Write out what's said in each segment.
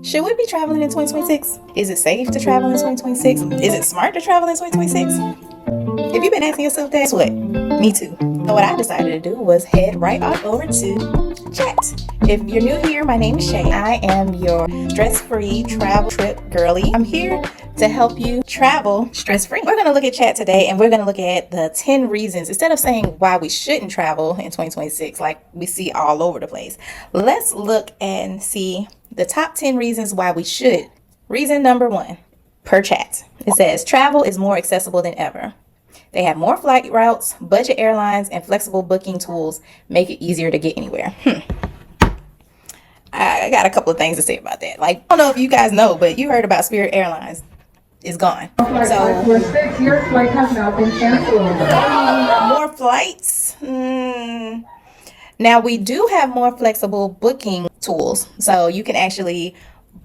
Should we be traveling in 2026? Is it safe to travel in 2026? Is it smart to travel in 2026? If you've been asking yourself that, guess what? Me too. So what I decided to do was head right on over to chat. If you're new here, my name is Shay. I am your stress-free travel trip girly. I'm here to help you travel stress-free. We're going to look at chat today, and we're going to look at the 10 reasons, instead of saying why we shouldn't travel in 2026 like we see all over the place. Let's look and see the top 10 reasons why we should. Reason number 1, per chat. It says travel is more accessible than ever. They have more flight routes, budget airlines, and flexible booking tools make it easier to get anywhere. I got a couple of things to say about that. Like, I don't know if you guys know, but you heard about Spirit Airlines. It's gone. So, your flight has now been canceled. More flights? Now, we do have more flexible booking tools. So, you can actually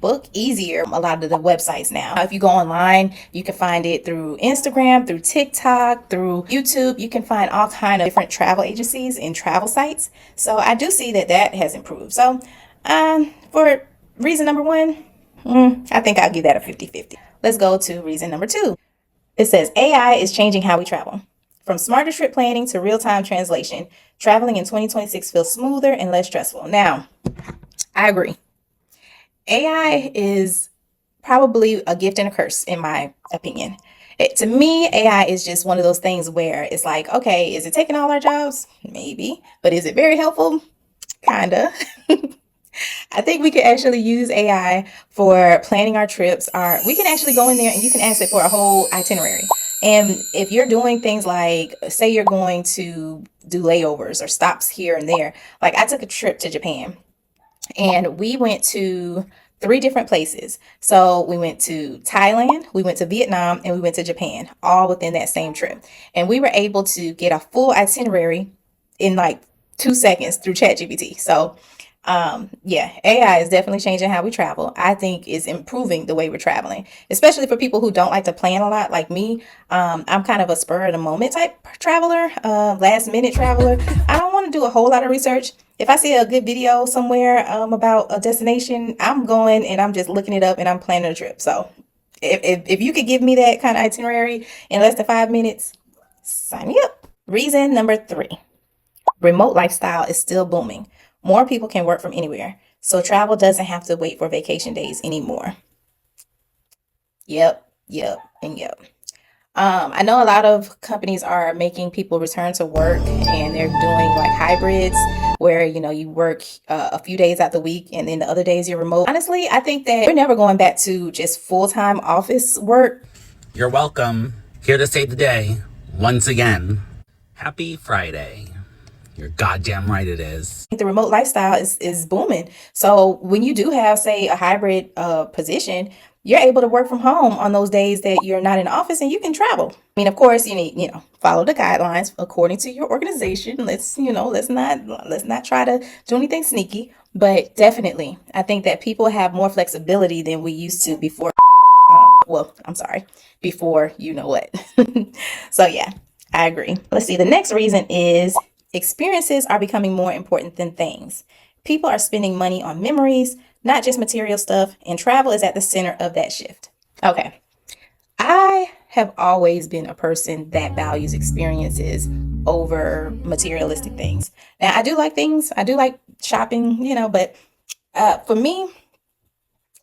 book easier a lot of the websites now. If you go online, you can find it through Instagram, through TikTok, through YouTube. You can find all kind of different travel agencies and travel sites. So I do see that that has improved. So for reason number 1, I think I'll give that a 50-50. Let's go to reason number 2. It says AI is changing how we travel. From smarter trip planning to real-time translation, traveling in 2026 feels smoother and less stressful. Now, I agree. AI is probably a gift and a curse, in my opinion. To me, AI is just one of those things where it's like, okay, is it taking all our jobs? Maybe. But is it very helpful? Kinda. I think we could actually use AI for planning our trips. We can actually go in there and you can ask it for a whole itinerary. And if you're doing things like, say you're going to do layovers or stops here and there, like I took a trip to Japan. And we went to 3 different places. So we went to Thailand, we went to Vietnam, and we went to Japan, all within that same trip. And we were able to get a full itinerary in like 2 seconds through ChatGPT. So yeah, AI is definitely changing how we travel. I think it's improving the way we're traveling, especially for people who don't like to plan a lot like me. I'm kind of a spur of the moment type traveler, last minute traveler. I don't want to do a whole lot of research. If I see a good video somewhere about a destination, I'm going and I'm just looking it up and I'm planning a trip. So if you could give me that kind of itinerary in less than 5 minutes, sign me up. Reason number 3, remote lifestyle is still booming. More people can work from anywhere, so travel doesn't have to wait for vacation days anymore. Yep. I know a lot of companies are making people return to work and they're doing like hybrids where, you work a few days out the week and then the other days you're remote. Honestly, I think that we're never going back to just full-time office work. You're welcome. Here to save the day once again. Happy Friday. You're goddamn right it is. The remote lifestyle is booming. So when you do have, say, a hybrid position, you're able to work from home on those days that you're not in the office and you can travel. I mean, of course, you need, follow the guidelines according to your organization. Let's not try to do anything sneaky. But definitely, I think that people have more flexibility than we used to before. Before you know what. So yeah, I agree. Let's see. The next reason is experiences are becoming more important than things. People are spending money on memories, not just material stuff, and travel is at the center of that shift. Okay. I have always been a person that values experiences over materialistic things. Now, I do like things. I do like shopping, but for me,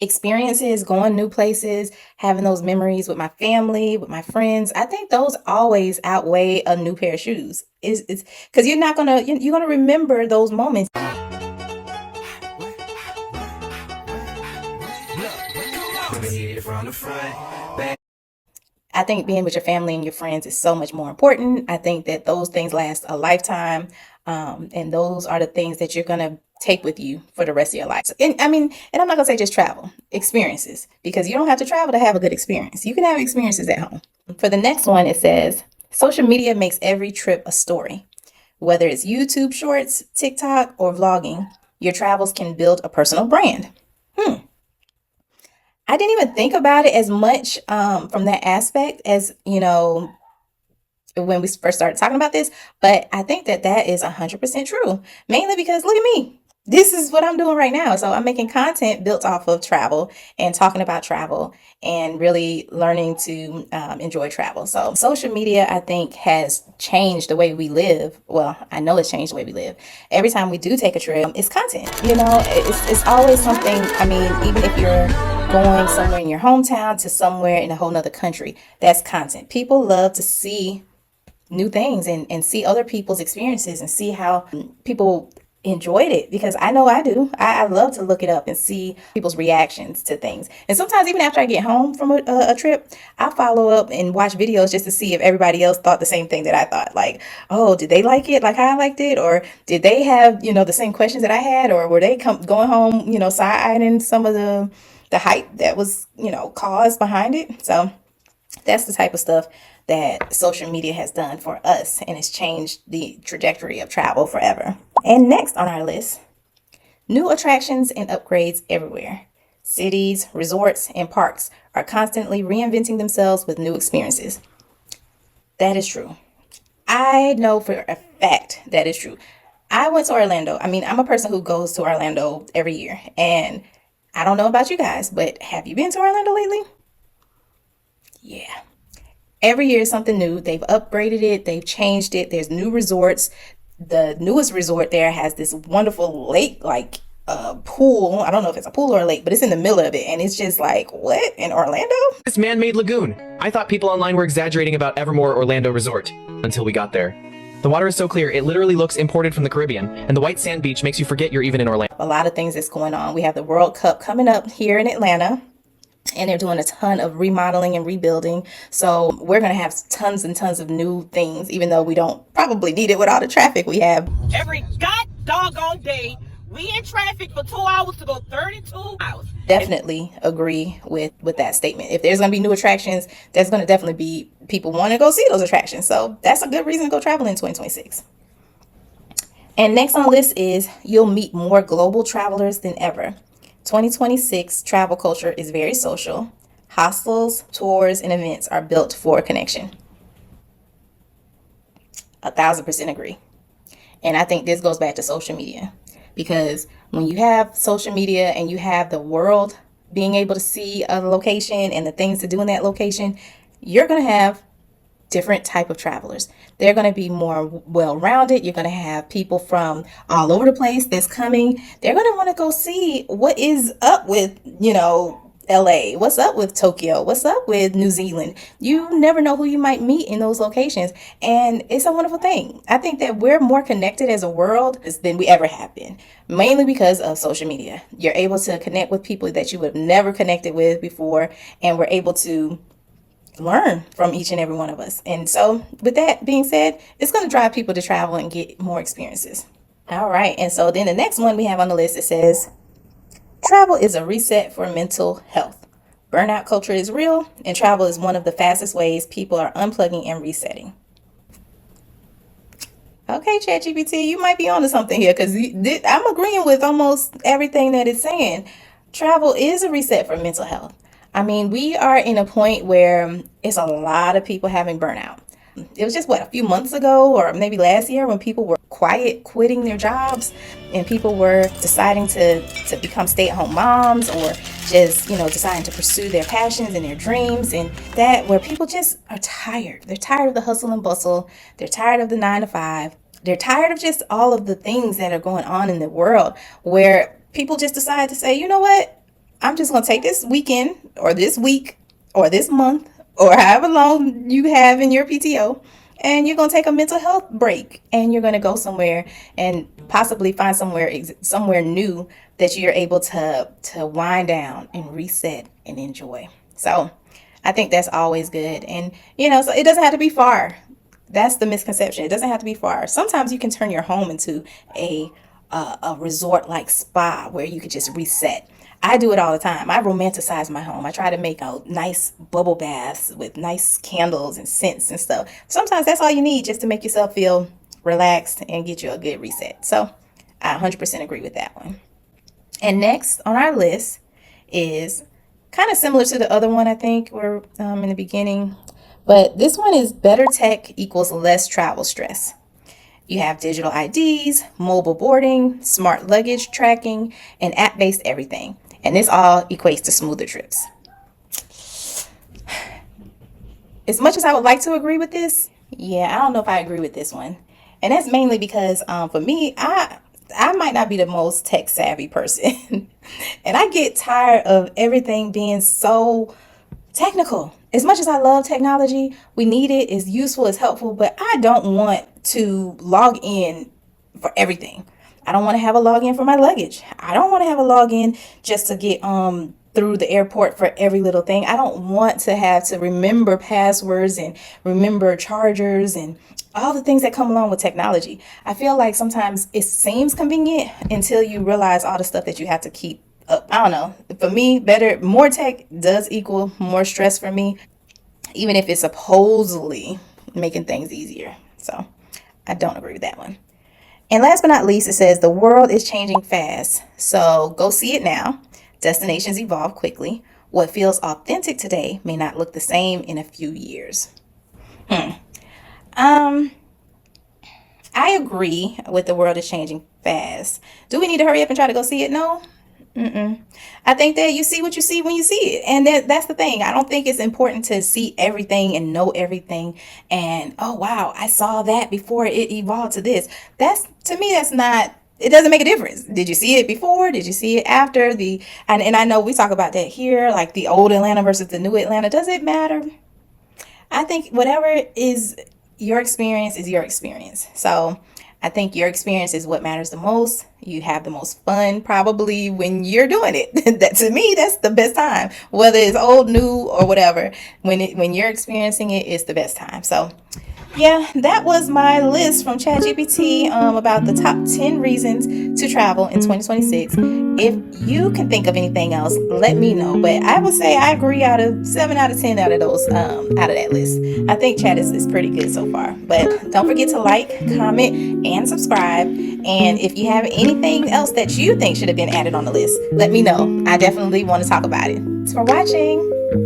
experiences, going new places, having those memories with my family, with my friends, I think those always outweigh a new pair of shoes. It's because you're gonna remember those moments. I think being with your family and your friends is so much more important. I think that those things last a lifetime. And those are the things that you're going to take with you for the rest of your life. And I'm not going to say just travel, experiences, because you don't have to travel to have a good experience. You can have experiences at home. For the next one, it says, social media makes every trip a story. Whether it's YouTube shorts, TikTok, or vlogging, your travels can build a personal brand. I didn't even think about it as much from that aspect as, when we first started talking about this, but I think that is 100% true. Mainly because look at me. this is what I'm doing right now. So I'm making content built off of travel and talking about travel and really learning to enjoy travel. So social media, I think, has changed the way we live. Well, I know it's changed the way we live. Every time we do take a trip, it's content. It's always something. I mean, even if you're going somewhere in your hometown to somewhere in a whole nother country, that's content. People love to see new things and see other people's experiences and see how people enjoyed it, because I know I do. I love to look it up and see people's reactions to things. And sometimes even after I get home from a trip, I follow up and watch videos just to see if everybody else thought the same thing that I thought. Like, oh, did they like it like how I liked it? Or did they have, the same questions that I had? Or were they going home, side-eyeing some of the hype that was, caused behind it? So that's the type of stuff that social media has done for us, and it's changed the trajectory of travel forever. And next on our list, new attractions and upgrades everywhere. Cities, resorts, and parks are constantly reinventing themselves with new experiences. That is true. I know for a fact that is true. I went to Orlando. I mean, I'm a person who goes to Orlando every year. And I don't know about you guys, but have you been to Orlando lately? Yeah. Every year is something new. They've upgraded it, they've changed it. There's new resorts. The newest resort there has this wonderful lake, like pool. I don't know if it's a pool or a lake, but it's in the middle of it. And it's just like, what? In Orlando? This man-made lagoon. I thought people online were exaggerating about Evermore Orlando Resort until we got there. The water is so clear, it literally looks imported from the Caribbean, and the white sand beach makes you forget you're even in Orlando. A lot of things that's going on. We have the World Cup coming up here in Atlanta, and they're doing a ton of remodeling and rebuilding. So we're going to have tons and tons of new things, even though we don't probably need it with all the traffic we have. Every god doggone day, we in traffic for 2 hours to go 32 hours. Definitely agree with that statement. If there's going to be new attractions, there's going to definitely be people want to go see those attractions. So that's a good reason to go travel in 2026. And next on the list is you'll meet more global travelers than ever. 2026 travel culture is very social. Hostels, tours, and events are built for connection. 1,000% agree. And I think this goes back to social media, because when you have social media and you have the world being able to see a location and the things to do in that location, you're going to have different type of travelers. They're going to be more well-rounded. You're going to have people from all over the place that's coming. They're going to want to go see what is up with, LA, what's up with Tokyo, what's up with New Zealand. You never know who you might meet in those locations, and it's a wonderful thing. I think that we're more connected as a world than we ever have been, mainly because of social media. You're able to connect with people that you would have never connected with before, and we're able to learn from each and every one of us. And so with that being said, it's going to drive people to travel and get more experiences. All right. And so then the next one we have on the list, it says, travel is a reset for mental health. Burnout culture is real, and travel is one of the fastest ways people are unplugging and resetting. Okay, ChatGPT, you might be onto something here, because I'm agreeing with almost everything that it's saying. Travel is a reset for mental health. I mean, we are in a point where it's a lot of people having burnout. It was just a few months ago or maybe last year when people were quiet quitting their jobs and people were deciding to become stay-at-home moms, or just, deciding to pursue their passions and their dreams, and that where people just are tired. They're tired of the hustle and bustle. They're tired of the 9 to 5. They're tired of just all of the things that are going on in the world, where people just decide to say, you know what? I'm just going to take this weekend or this week or this month or however long you have in your PTO, and you're going to take a mental health break, and you're going to go somewhere and possibly find somewhere new that you're able to wind down and reset and enjoy. So I think that's always good. And, so it doesn't have to be far. That's the misconception. It doesn't have to be far. Sometimes you can turn your home into a resort-like spa where you could just reset. I do it all the time. I romanticize my home. I try to make a nice bubble baths with nice candles and scents and stuff. Sometimes that's all you need just to make yourself feel relaxed and get you a good reset. So I 100% agree with that one. And next on our list is kind of similar to the other one, I think, we're in the beginning. But this one is better tech equals less travel stress. You have digital IDs, mobile boarding, smart luggage tracking, and app-based everything. And this all equates to smoother trips. As much as I would like to agree with this, yeah, I don't know if I agree with this one. And that's mainly because for me, I might not be the most tech savvy person. And I get tired of everything being so technical. As much as I love technology, we need it, it's useful, it's helpful, but I don't want to log in for everything. I don't want to have a login for my luggage. I don't want to have a login just to get through the airport for every little thing. I don't want to have to remember passwords and remember chargers and all the things that come along with technology. I feel like sometimes it seems convenient until you realize all the stuff that you have to keep up. I don't know. For me, more tech does equal more stress for me, even if it's supposedly making things easier. So I don't agree with that one. And last but not least, it says the world is changing fast. So go see it now. Destinations evolve quickly. What feels authentic today may not look the same in a few years. I agree with the world is changing fast. Do we need to hurry up and try to go see it? No. I think that you see what you see when you see it. And that's the thing. I don't think it's important to see everything and know everything. And, oh, wow, I saw that before it evolved to this. To me, that's not, it doesn't make a difference. Did you see it before? Did you see it after? And I know we talk about that here, like the old Atlanta versus the new Atlanta. Does it matter? I think whatever is your experience is your experience. So I think your experience is what matters the most. You have the most fun probably when you're doing it. That, to me, that's the best time. Whether it's old, new, or whatever, when you're experiencing it, it's the best time. So yeah, that was my list from ChatGPT about the top 10 reasons to travel in 2026. If you can think of anything else, let me know. But I would say I agree out of 7 out of 10 out of those, out of that list. I think chat is pretty good so far. But don't forget to like, comment, and subscribe. And if you have anything else that you think should have been added on the list, let me know. I definitely want to talk about it. Thanks for watching.